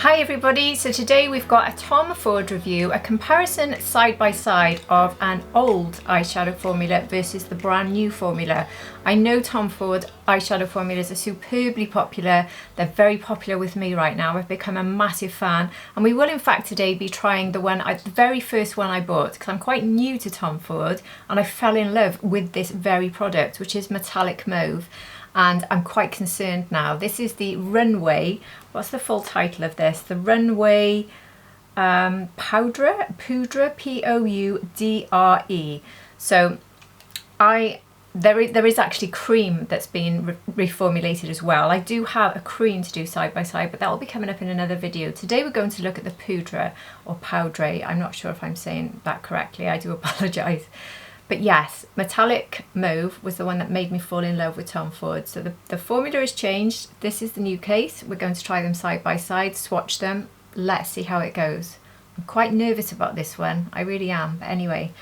Hi everybody, so today we've got a Tom Ford review, a comparison side by side of an old eyeshadow formula versus the brand new formula. I know Tom Ford eyeshadow formulas are superbly popular, they're very popular with me right now, I've become a massive fan, and we will in fact today be trying the very first one I bought, because I'm quite new to Tom Ford and I fell in love with this very product, which is Metallic Mauve. And I'm quite concerned now. This is the Runway. What's the full title of this? The Runway poudre, Poudre, So there is actually cream that's been reformulated as well. I do have a cream to do side by side, but that will be coming up in another video. Today we're going to look at the poudre or poudre. I'm not sure if I'm saying that correctly. I do apologise. But yes, Metallic Mauve was the one that made me fall in love with Tom Ford. So the formula has changed. This is the new case. We're going to try them side by side, swatch them. Let's see how it goes. I'm quite nervous about this one. I really am. But anyway,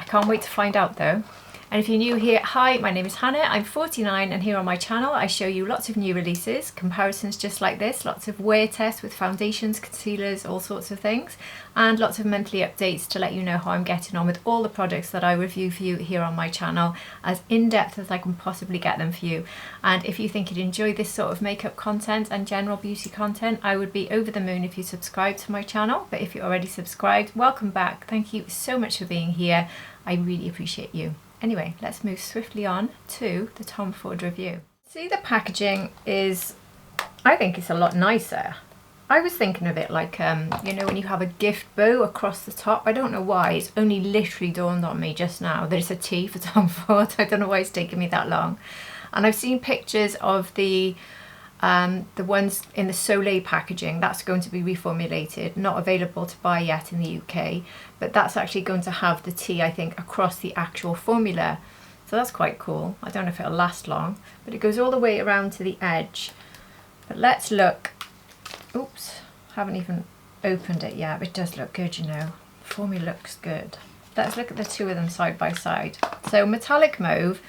I can't wait to find out though. And if you're new here, hi, my name is Hannah, I'm 49, and here on my channel I show you lots of new releases, comparisons just like this, lots of wear tests with foundations, concealers, all sorts of things, and lots of monthly updates to let you know how I'm getting on with all the products that I review for you here on my channel, as in-depth as I can possibly get them for you. And if you think you'd enjoy this sort of makeup content and general beauty content, I would be over the moon if you subscribe to my channel. But if you're already subscribed, welcome back. Thank you so much for being here. I really appreciate you. Anyway, let's move swiftly on to the Tom Ford review. See, the packaging is, I think it's a lot nicer. I was thinking of it like, you know, when you have a gift bow across the top. I don't know why, it's only literally dawned on me just now that it's a T for Tom Ford. I don't know why it's taken me that long. And I've seen pictures of the ones in the Soleil packaging. That's going to be reformulated, not available to buy yet in the UK, but that's actually going to have the T, I think, across the actual formula. So that's quite cool. I don't know if it'll last long, but it goes all the way around to the edge. But let's look. Oops, haven't even opened it yet, but it does look good, you know. The formula looks good. Let's look at the two of them side by side. So Metallic Mauve,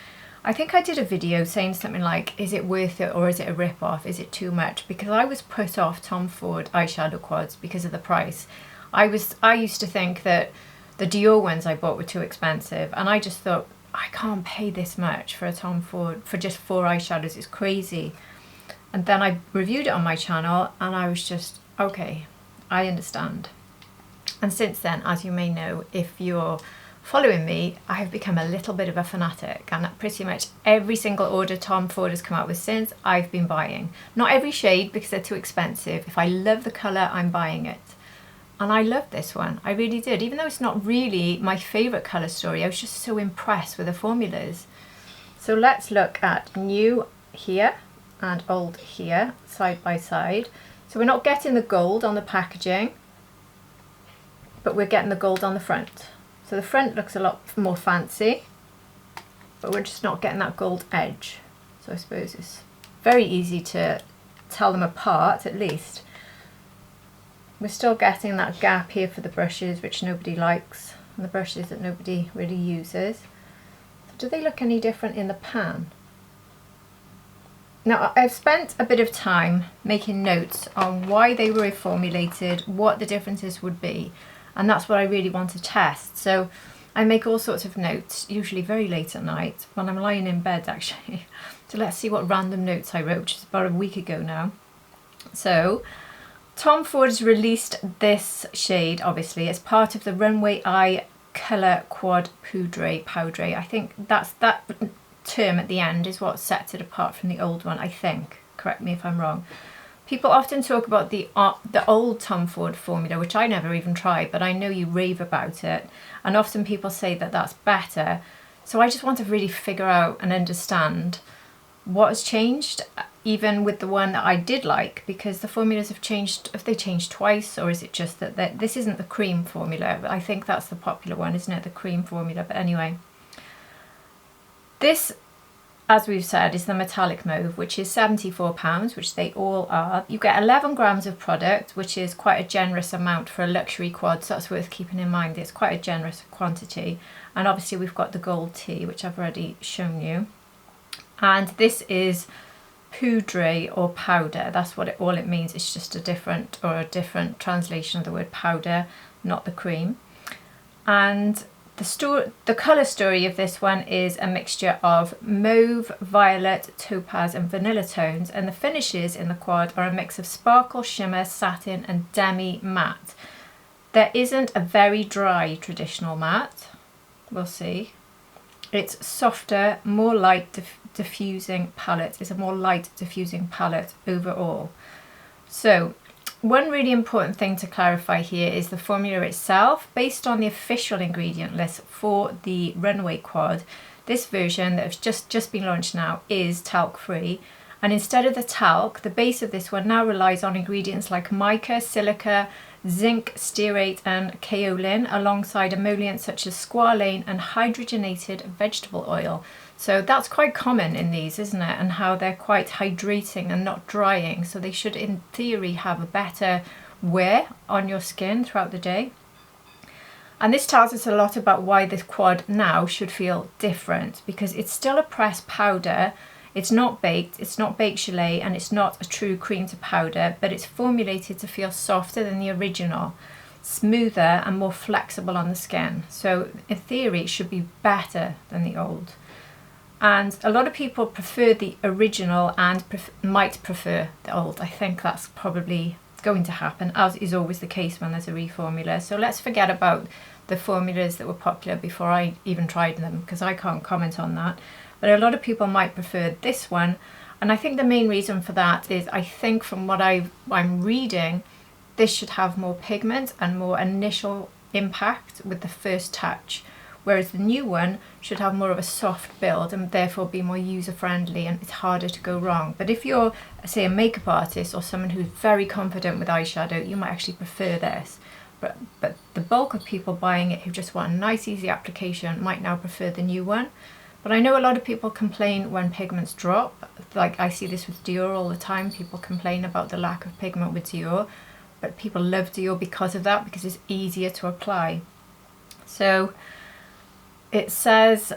I think I did a video saying something like, is it worth it or is it a rip-off? Is it too much? Because I was put off Tom Ford eyeshadow quads because of the price. I used to think that the Dior ones I bought were too expensive, and I just thought, I can't pay this much for a Tom Ford for just 4 eyeshadows. It's crazy. And then I reviewed it on my channel and I was just, okay, I understand. And since then, as you may know, if you're following me, I have become a little bit of a fanatic, and pretty much every single order Tom Ford has come out with since, I've been buying. Not every shade because they're too expensive. If I love the colour, I'm buying it. And I loved this one, I really did. Even though it's not really my favourite colour story, I was just so impressed with the formulas. So let's look at new here and old here, side by side. So we're not getting the gold on the packaging, but we're getting the gold on the front. So the front looks a lot more fancy, but we're just not getting that gold edge. So I suppose it's very easy to tell them apart, at least. We're still getting that gap here for the brushes, which nobody likes, and the brushes that nobody really uses. So do they look any different in the pan? Now, I've spent a bit of time making notes on why they were reformulated, what the differences would be. And that's what I really want to test. So I make all sorts of notes, usually very late at night, when I'm lying in bed actually. So let's see what random notes I wrote, which is about a week ago now. So Tom Ford has released this shade, obviously, as part of the Runway Eye Colour Quad Poudre. I think that term at the end is what sets it apart from the old one, I think. Correct me if I'm wrong. People often talk about the old Tom Ford formula, which I never even tried, but I know you rave about it. And often people say that that's better. So I just want to really figure out and understand what has changed, even with the one that I did like, because the formulas have changed. Have they changed twice, or is it just that this isn't the cream formula? I think that's the popular one, isn't it? The cream formula. But anyway, this, as we've said, is the Metallic Mauve, which is £74, which they all are. You get 11 grams of product, which is quite a generous amount for a luxury quad, so that's worth keeping in mind. It's quite a generous quantity. And obviously we've got the gold tea, which I've already shown you. And this is poudre or powder. That's what all it means. It's just a different translation of the word powder, not the cream. And the colour story of this one is a mixture of mauve, violet, topaz and vanilla tones, and the finishes in the quad are a mix of sparkle, shimmer, satin and demi matte. There isn't a very dry traditional matte, we'll see. It's softer, more light diffusing palette. It's a more light diffusing palette overall. So one really important thing to clarify here is the formula itself. Based on the official ingredient list for the Runway quad, this version that has just been launched now is talc free, and instead of the talc, the base of this one now relies on ingredients like mica, silica, zinc, stearate and kaolin, alongside emollients such as squalane and hydrogenated vegetable oil. So that's quite common in these, isn't it? And how they're quite hydrating and not drying. So they should, in theory, have a better wear on your skin throughout the day. And this tells us a lot about why this quad now should feel different, because it's still a pressed powder. It's not baked gelée, and it's not a true cream to powder, but it's formulated to feel softer than the original, smoother and more flexible on the skin. So in theory, it should be better than the old. And a lot of people prefer the original and might prefer the old. I think that's probably going to happen, as is always the case when there's a reformula. So let's forget about the formulas that were popular before I even tried them, because I can't comment on that. But a lot of people might prefer this one. And I think the main reason for that is, I think from what I'm reading, this should have more pigment and more initial impact with the first touch, whereas the new one should have more of a soft build and therefore be more user-friendly, and it's harder to go wrong. But if you're, say, a makeup artist or someone who's very confident with eyeshadow, you might actually prefer this. But the bulk of people buying it who just want a nice easy application might now prefer the new one. But I know a lot of people complain when pigments drop. Like I see this with Dior all the time. People complain about the lack of pigment with Dior, but people love Dior because of that, because it's easier to apply. So it says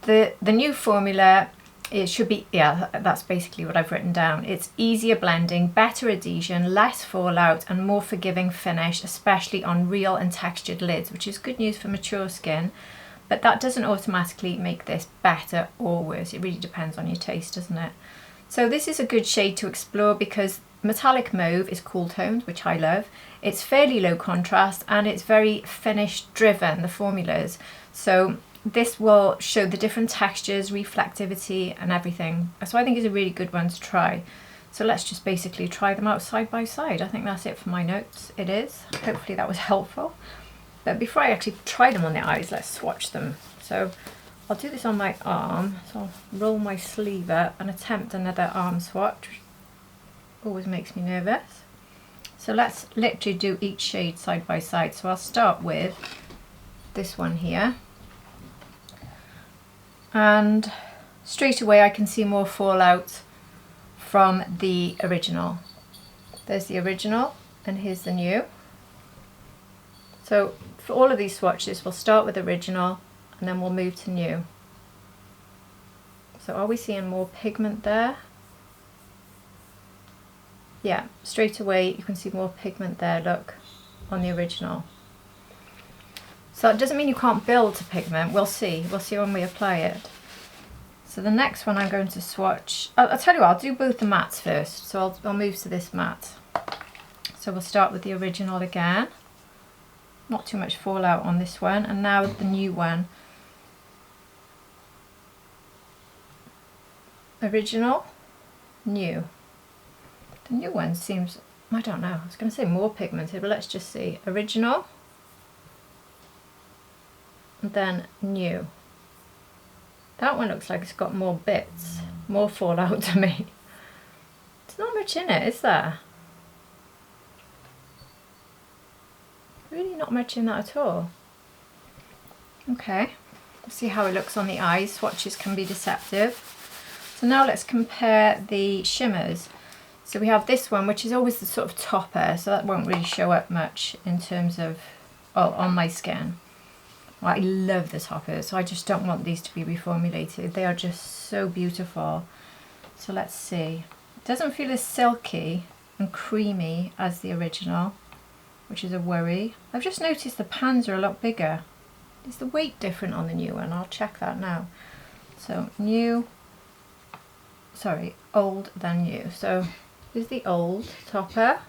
the new formula, it should be, yeah, that's basically what I've written down. It's easier blending, better adhesion, less fallout and more forgiving finish, especially on real and textured lids, which is good news for mature skin. But that doesn't automatically make this better or worse. It really depends on your taste, doesn't it? So this is a good shade to explore because Metallic Mauve is cool toned, which I love. It's fairly low contrast and it's very finish driven, the formulas. So this will show the different textures, reflectivity and everything. So I think it's a really good one to try. So let's just basically try them out side by side. I think that's it for my notes. It is. Hopefully that was helpful. But before I actually try them on the eyes, let's swatch them. So I'll do this on my arm. So I'll roll my sleeve up and attempt another arm swatch, which always makes me nervous. So let's literally do each shade side by side. So I'll start with this one here. And straight away I can see more fallout from the original. There's the original and here's the new. So for all of these swatches, we'll start with original and then we'll move to new. So are we seeing more pigment there? Yeah, straight away you can see more pigment there, look, on the original. So it doesn't mean you can't build to pigment, we'll see when we apply it. So the next one I'm going to swatch, I'll tell you what, I'll do both the mattes first. So I'll move to this matte. So we'll start with the original again. Not too much fallout on this one, and now the new one. Original, new. The new one seems, I don't know, I was going to say more pigmented, but let's just see. Original, and then new. That one looks like it's got more bits, more fallout to me. There's not much in it, is there? Really not much in that at all. Okay, let's see how it looks on the eyes. Swatches can be deceptive. So now let's compare the shimmers. So we have this one, which is always the sort of topper, so that won't really show up much in terms of, oh, on my skin. Well, I love the toppers, so I just don't want these to be reformulated. They are just so beautiful. So let's see. Doesn't feel as silky and creamy as the original, which is a worry. I've just noticed the pans are a lot bigger. Is the weight different on the new one? I'll check that now. So old than new. So here's the old topper,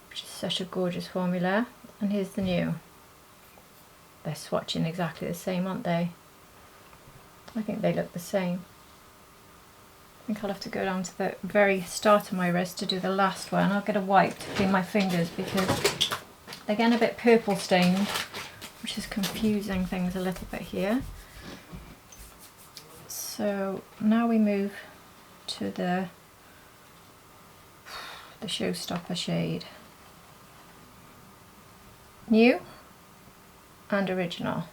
which is such a gorgeous formula, and here's the new. They're swatching exactly the same, aren't they? I think they look the same. I think I'll have to go down to the very start of my wrist to do the last one. I'll get a wipe to clean my fingers because they're getting a bit purple stained, which is confusing things a little bit here. So now we move to the showstopper shade. New and original.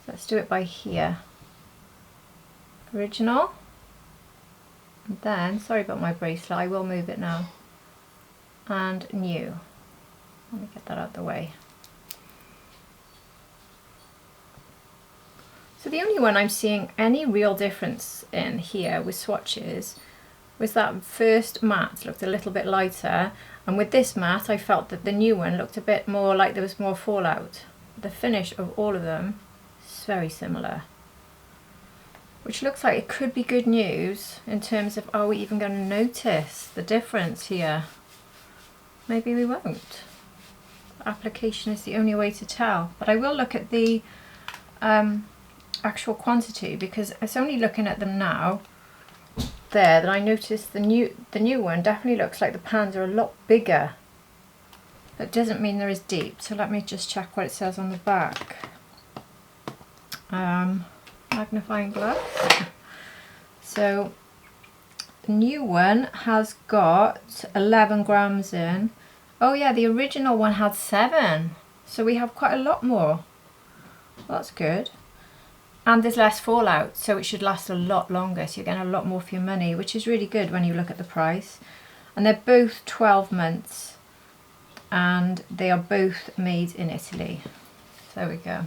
Let's do it by here. Original, and then, sorry about my bracelet, I will move it now, and new. Let me get that out of the way. So the only one I'm seeing any real difference in here with swatches was that first matte looked a little bit lighter, and with this matte I felt that the new one looked a bit more like there was more fallout. The finish of all of them is very similar, which looks like it could be good news in terms of, are we even going to notice the difference here? Maybe we won't. Application is the only way to tell, but I will look at the actual quantity, because it's only looking at them now there that I noticed the new one definitely looks like the pans are a lot bigger. That doesn't mean they're as deep, so let me just check what it says on the back. Magnifying glass. So the new one has got 11 grams in. Oh yeah, the original one had 7, so we have quite a lot more. Well, that's good. And there's less fallout, so it should last a lot longer, so you're getting a lot more for your money, which is really good when you look at the price. And they're both 12 months, and they are both made in Italy. So there we go.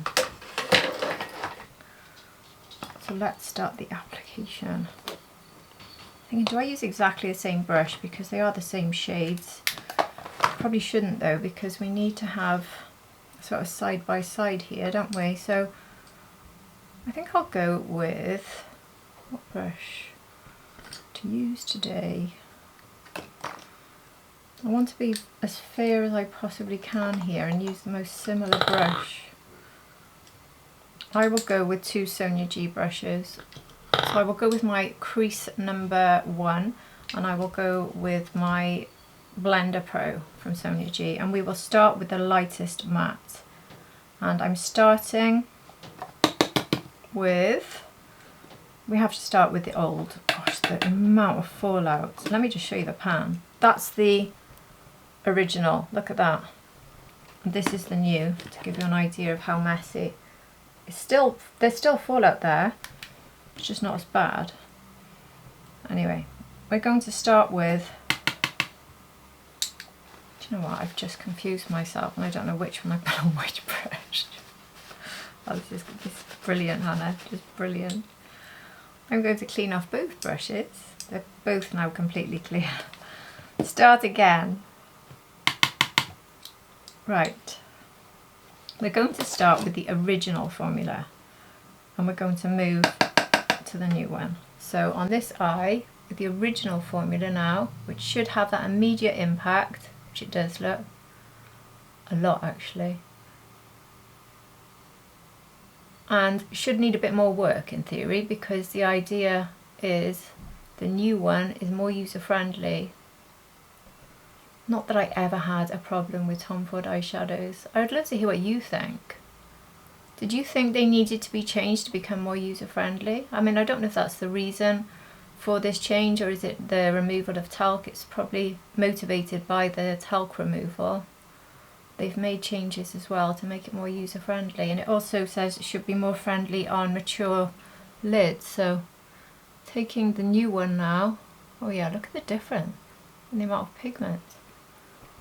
So let's start the application. Thinking, do I use exactly the same brush, because they are the same shades? Probably shouldn't though, because we need to have sort of side by side here, don't we? So I think I'll go with, what brush to use today? I want to be as fair as I possibly can here and use the most similar brush. I will go with 2 Sonia G brushes. So I will go with my crease number 1, and I will go with my Blender Pro from Sonia G, and we will start with the lightest matte. And I'm starting with, we have to start with the old. Gosh, the amount of fallout. Let me just show you the pan. That's the original, look at that. And this is the new, to give you an idea of how messy. It's still, there's still fallout there, it's just not as bad. Anyway, we're going to start with, do you know what, I've just confused myself and I don't know which one I put on which brush. Oh, this is brilliant, Hannah, just brilliant. I'm going to clean off both brushes. They're both now completely clear. Start again. Right. We're going to start with the original formula, and we're going to move to the new one. So on this eye, with the original formula now, which should have that immediate impact, which it does look, a lot actually. And should need a bit more work in theory, because the idea is the new one is more user-friendly. Not that I ever had a problem with Tom Ford eyeshadows. I would love to hear what you think. Did you think they needed to be changed to become more user-friendly? I mean, I don't know if that's the reason for this change, or is it the removal of talc? It's probably motivated by the talc removal. They've made changes as well to make it more user-friendly, and it also says it should be more friendly on mature lids. So taking the new one now, oh yeah, look at the difference in the amount of pigment.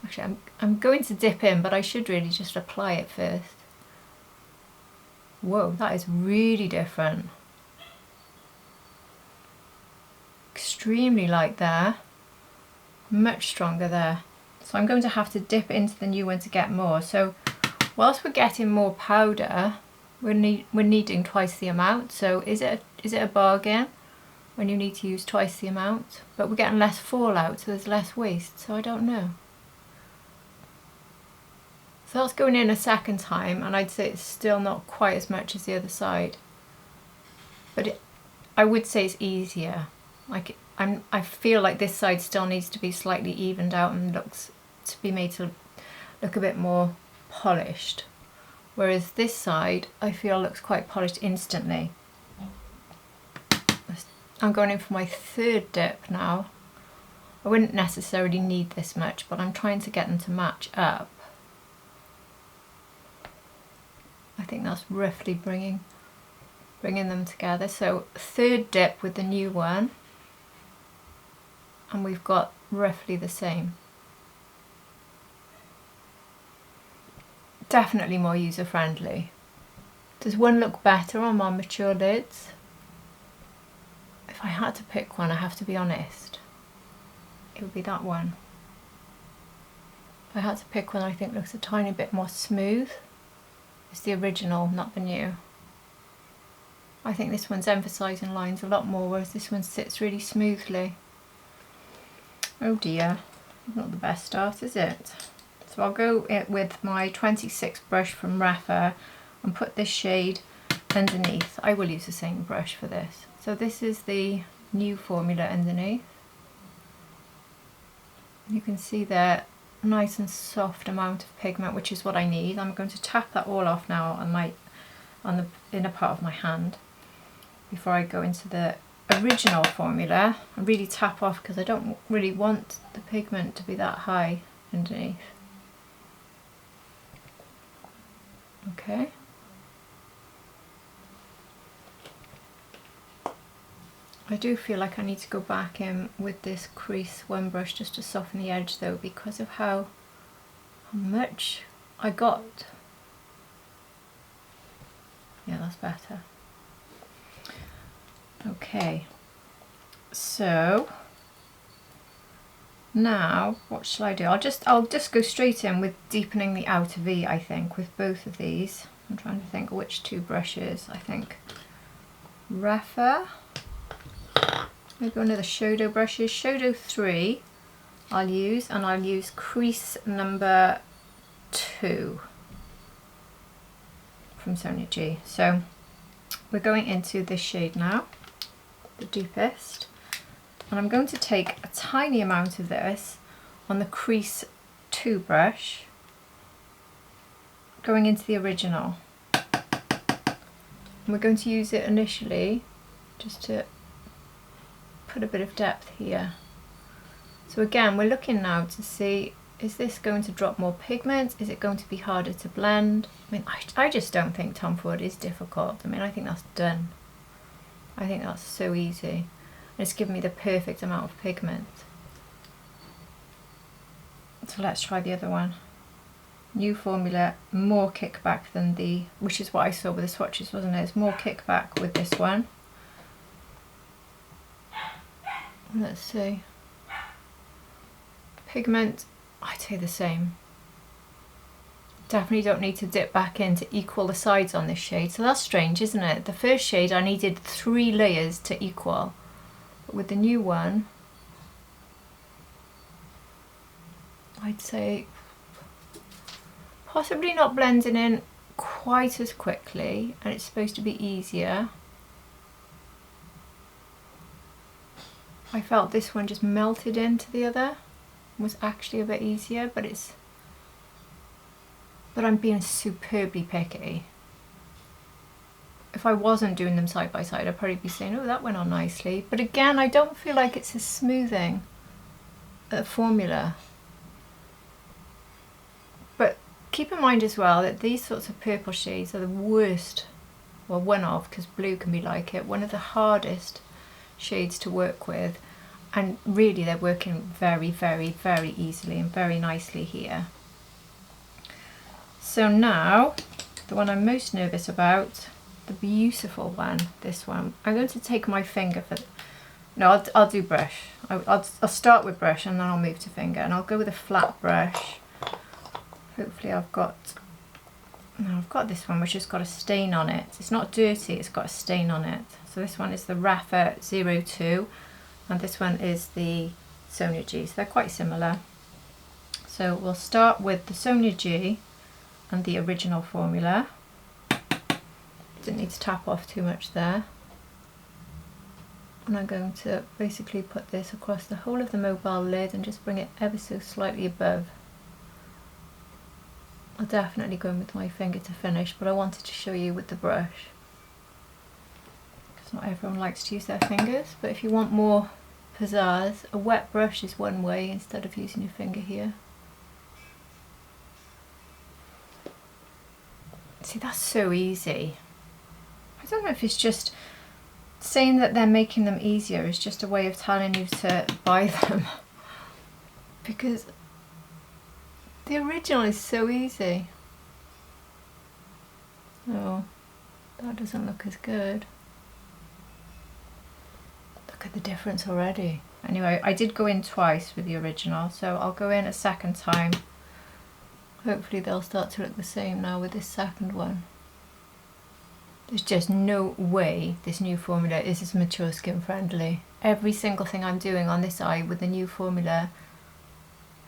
Actually, I'm going to dip in, but I should really just apply it first. Whoa, that is really different. Extremely light there, much stronger there. So I'm going to have to dip into the new one to get more. So whilst we're getting more powder, we're needing twice the amount. So is it a bargain when you need to use twice the amount? But we're getting less fallout, so there's less waste. So I don't know. So that's going in a second time, and I'd say it's still not quite as much as the other side. But I would say it's easier. Like I feel like this side still needs to be slightly evened out and looks to be made to look a bit more polished. Whereas this side I feel looks quite polished instantly. I'm going in for my third dip now. I wouldn't necessarily need this much, but I'm trying to get them to match up. I think that's roughly bringing them together. So third dip with the new one, and we've got roughly the same. Definitely more user friendly. Does one look better on more mature lids? If I had to pick one, I have to be honest, it would be that one. If I had to pick one I think looks a tiny bit more smooth, it's the original, not the new. I think this one's emphasising lines a lot more, whereas this one sits really smoothly. Oh dear, not the best start, is it? So I'll go with my 26 brush from Rapha and put this shade underneath. I will use the same brush for this. So this is the new formula underneath. You can see there, nice and soft amount of pigment, which is what I need. I'm going to tap that all off now on the inner part of my hand before I go into the original formula and really tap off, because I don't really want the pigment to be that high underneath. Okay. I do feel like I need to go back in with this crease one brush just to soften the edge though, because of how much I got. Yeah, that's better. Okay, so now what shall I do? I'll just go straight in with deepening the outer V, I think, with both of these. I'm trying to think which two brushes. I think Rapha. Maybe one of the Shadow brushes. Shadow 3 I'll use, and I'll use crease number 2 from Sonia G. So we're going into this shade now, the deepest, and I'm going to take a tiny amount of this on the crease 2 brush, going into the original. And we're going to use it initially just to put a bit of depth here. So again, we're looking now to see, is this going to drop more pigment? Is it going to be harder to blend? I mean, I just don't think Tom Ford is difficult. I mean, I think that's done. I think that's so easy. And it's given me the perfect amount of pigment. So let's try the other one. New formula, more kickback than the, which is what I saw with the swatches, wasn't it? It's more kickback with this one. Let's see. Pigment, I'd say the same. Definitely don't need to dip back in to equal the sides on this shade. So that's strange, isn't it? The first shade I needed 3 layers to equal. But with the new one, I'd say possibly not blending in quite as quickly, and it's supposed to be easier. I felt this one just melted into the other, was actually a bit easier, but I'm being superbly picky. If I wasn't doing them side by side, I'd probably be saying, oh, that went on nicely. But again, I don't feel like it's a smoothing formula. But keep in mind as well that these sorts of purple shades are the worst, well, one of, because blue can be like it, one of the hardest shades to work with, and really they're working very, very, very easily and very nicely here. So now, the one I'm most nervous about, the beautiful one, this one, I'm going to take my finger No, I'll do brush. I'll start with brush and then I'll move to finger, and I'll go with a flat brush. Hopefully I've got this one which has got a stain on it. It's not dirty, it's got a stain on it. So this one is the Rapha 02 and this one is the Sonia G. So they're quite similar. So we'll start with the Sonia G and the original formula. Didn't need to tap off too much there. And I'm going to basically put this across the whole of the mobile lid and just bring it ever so slightly above. I'll definitely go in with my finger to finish, but I wanted to show you with the brush. Because not everyone likes to use their fingers, but if you want more pizzazz, a wet brush is one way instead of using your finger here. See, that's so easy. I don't know if it's just saying that they're making them easier is just a way of telling you to buy them. Because the original is so easy. Oh, that doesn't look as good. Look at the difference already. Anyway, I did go in twice with the original, so I'll go in a second time. Hopefully they'll start to look the same now with this second one. There's just no way this new formula is as mature skin friendly. Every single thing I'm doing on this eye with the new formula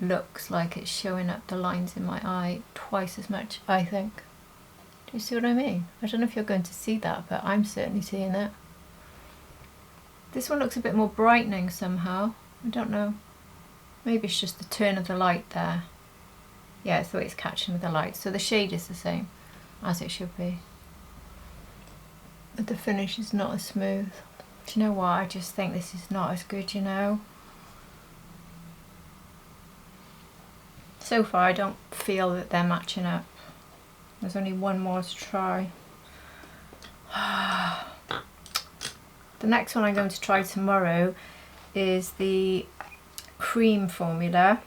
looks like it's showing up the lines in my eye twice as much, I think. Do you see what I mean? I don't know if you're going to see that, but I'm certainly seeing it. This one looks a bit more brightening somehow. I don't know. Maybe it's just the turn of the light there. Yeah, it's the way it's catching with the light. So the shade is the same as it should be. But the finish is not as smooth. Do you know what? I just think this is not as good, you know. So far I don't feel that they're matching up. There's only one more to try. The next one I'm going to try tomorrow is the cream formula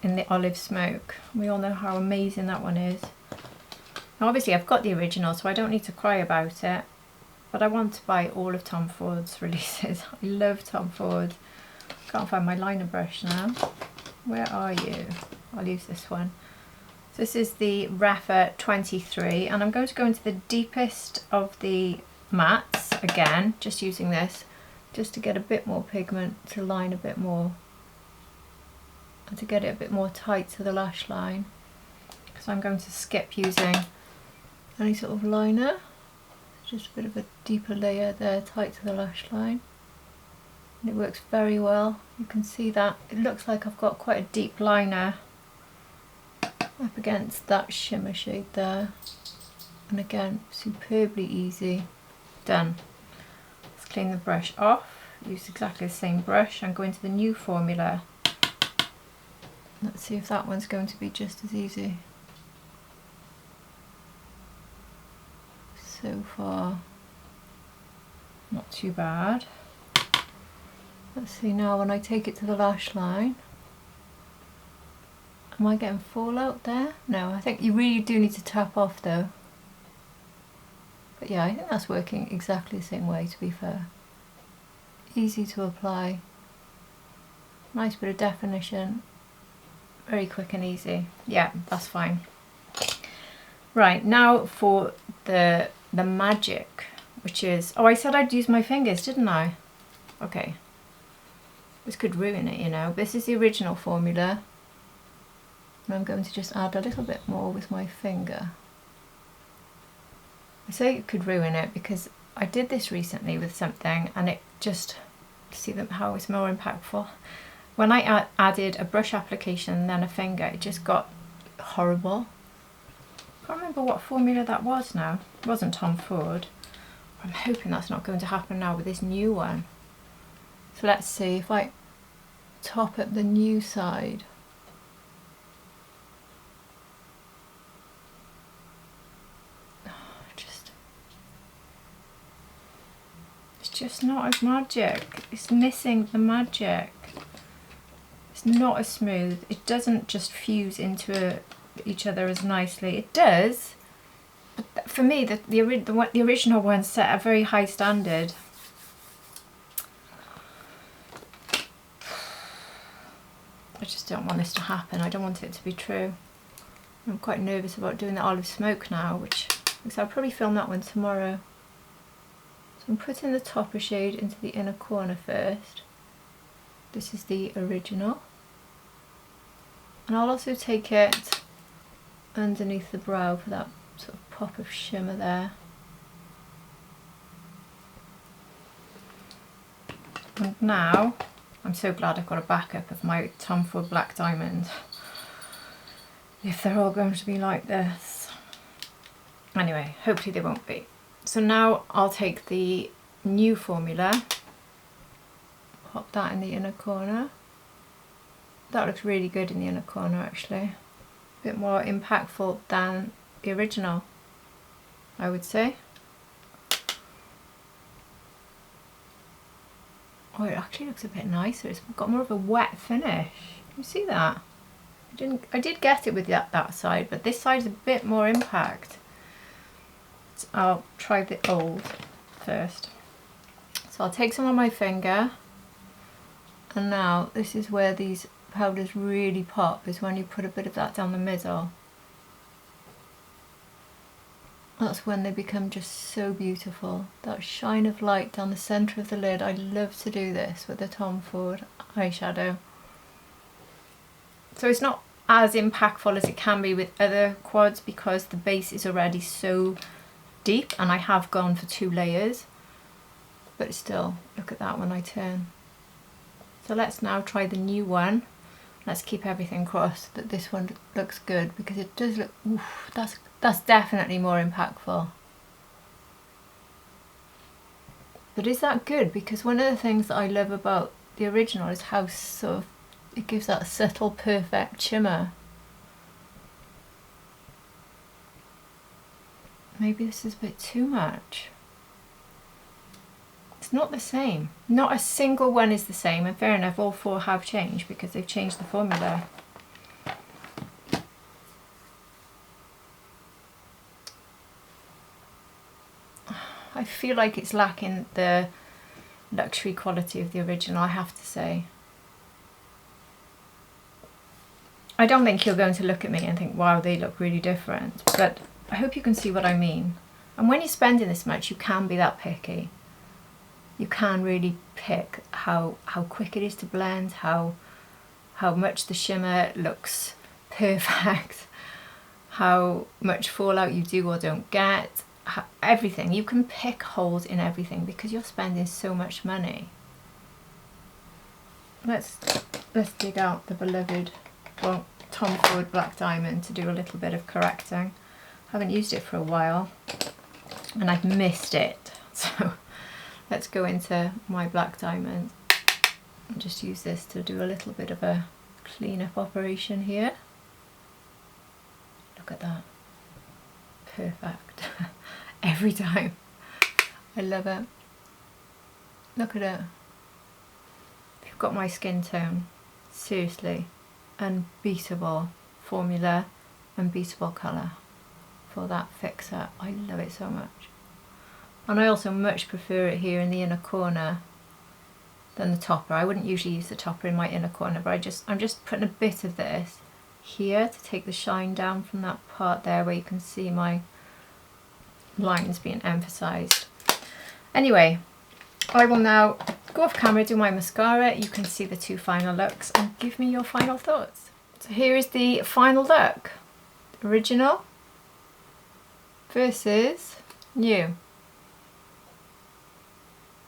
in the olive smoke. We all know how amazing that one is. Now obviously I've got the original, so I don't need to cry about it, but I want to buy all of Tom Ford's releases. I love Tom Ford. Can't find my liner brush now. Where are you? I'll use this one. So this is the Rapha 23, and I'm going to go into the deepest of the mattes again, just using this, just to get a bit more pigment, to line a bit more, and to get it a bit more tight to the lash line. So I'm going to skip using any sort of liner, just a bit of a deeper layer there, tight to the lash line. And it works very well. You can see that it looks like I've got quite a deep liner up against that shimmer shade there. And again, superbly easy. Done. Let's clean the brush off. Use exactly the same brush and go into the new formula. Let's see if that one's going to be just as easy. So far, not too bad. Let's see now when I take it to the lash line. Am I getting fallout there? No, I think you really do need to tap off though. But yeah, I think that's working exactly the same way, to be fair. Easy to apply. Nice bit of definition. Very quick and easy. Yeah, that's fine. Right, now for the magic, which is... Oh, I said I'd use my fingers, didn't I? Okay. This could ruin it, you know. This is the original formula. And I'm going to just add a little bit more with my finger. I say it could ruin it because I did this recently with something and it just... See how it's more impactful? When I added a brush application and then a finger, it just got horrible. I can't remember what formula that was now. It wasn't Tom Ford. I'm hoping that's not going to happen now with this new one. So let's see if I top up the new side. It's just not as magic. It's missing the magic. It's not as smooth. It doesn't just fuse into each other as nicely. It does, but for me, the original one set a very high standard. I just don't want this to happen. I don't want it to be true. I'm quite nervous about doing the olive smoke now, which I'll probably film that one tomorrow. So I'm putting the topper shade into the inner corner first. This is the original. And I'll also take it underneath the brow for that sort of pop of shimmer there. And now, I'm so glad I've got a backup of my Tom Ford Black Diamond. If they're all going to be like this. Anyway, hopefully they won't be. So now I'll take the new formula, pop that in the inner corner. That looks really good in the inner corner actually. A bit more impactful than the original, I would say. Oh, it actually looks a bit nicer. It's got more of a wet finish. Can you see that? I did get it with that side, but this side is a bit more impact. So I'll try the old first. So I'll take some on my finger, and now this is where these powders really pop, is when you put a bit of that down the middle. That's when they become just so beautiful. That shine of light down the centre of the lid. I love to do this with the Tom Ford eyeshadow. So it's not as impactful as it can be with other quads because the base is already so deep, and I have gone for 2 layers. But still, look at that when I turn. So let's now try the new one. Let's keep everything crossed that this one looks good, because it does look, oof, that's definitely more impactful. But is that good? Because one of the things that I love about the original is how sort of it gives that subtle, perfect shimmer. Maybe this is a bit too much. It's not the same. Not a single one is the same, and fair enough, all 4 have changed because they've changed the formula. I feel like it's lacking the luxury quality of the original, I have to say. I don't think you're going to look at me and think, wow, they look really different, but I hope you can see what I mean. And when you're spending this much, you can be that picky. You can really pick how quick it is to blend, how much the shimmer looks perfect, how much fallout you do or don't get, everything. You can pick holes in everything because you're spending so much money. Let's dig out the beloved Tom Ford Black Diamond to do a little bit of correcting. Haven't used it for a while and I've missed it, so let's go into my Black Diamond and just use this to do a little bit of a clean-up operation here. Look at that. Perfect. Every time. I love it. Look at it. If you've got my skin tone, seriously, unbeatable formula, unbeatable colour for that fixer. I love it so much. And I also much prefer it here in the inner corner than the topper. I wouldn't usually use the topper in my inner corner, but I'm just putting a bit of this here to take the shine down from that part there where you can see my lines being emphasised. Anyway, I will now go off camera, do my mascara. You can see the 2 final looks and give me your final thoughts. So here is the final look. Original versus new.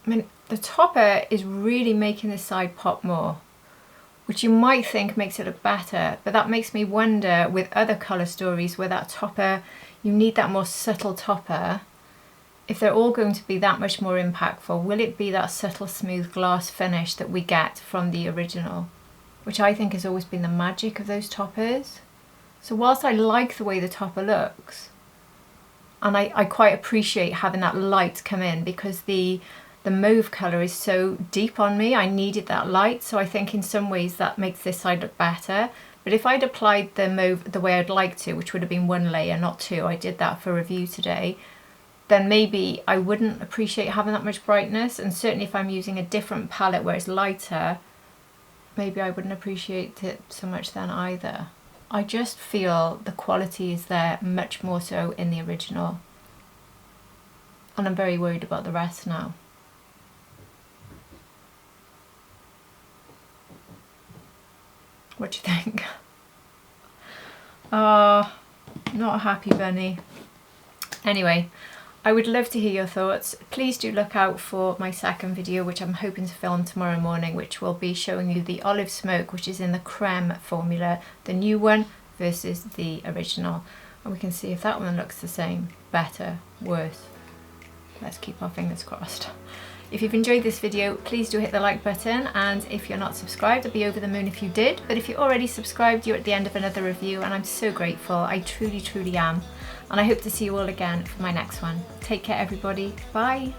I mean, the topper is really making this side pop more, which you might think makes it look better, but that makes me wonder with other colour stories where that topper, you need that more subtle topper, if they're all going to be that much more impactful, will it be that subtle smooth glass finish that we get from the original, which I think has always been the magic of those toppers. So whilst I like the way the topper looks, and I quite appreciate having that light come in because the mauve colour is so deep on me, I needed that light, so I think in some ways that makes this side look better. But if I'd applied the mauve the way I'd like to, which would have been 1 layer, not 2, I did that for review today, then maybe I wouldn't appreciate having that much brightness. And certainly if I'm using a different palette where it's lighter, maybe I wouldn't appreciate it so much then either. I just feel the quality is there much more so in the original. And I'm very worried about the rest now. What do you think? Oh, not a happy bunny. Anyway, I would love to hear your thoughts. Please do look out for my second video, which I'm hoping to film tomorrow morning, which will be showing you the olive smoke, which is in the creme formula, the new one versus the original. And we can see if that one looks the same, better, worse. Let's keep our fingers crossed. If you've enjoyed this video, please do hit the like button, and if you're not subscribed, I'd be over the moon if you did. But if you're already subscribed, you're at the end of another review, and I'm so grateful. I truly, truly am. And I hope to see you all again for my next one. Take care, everybody. Bye.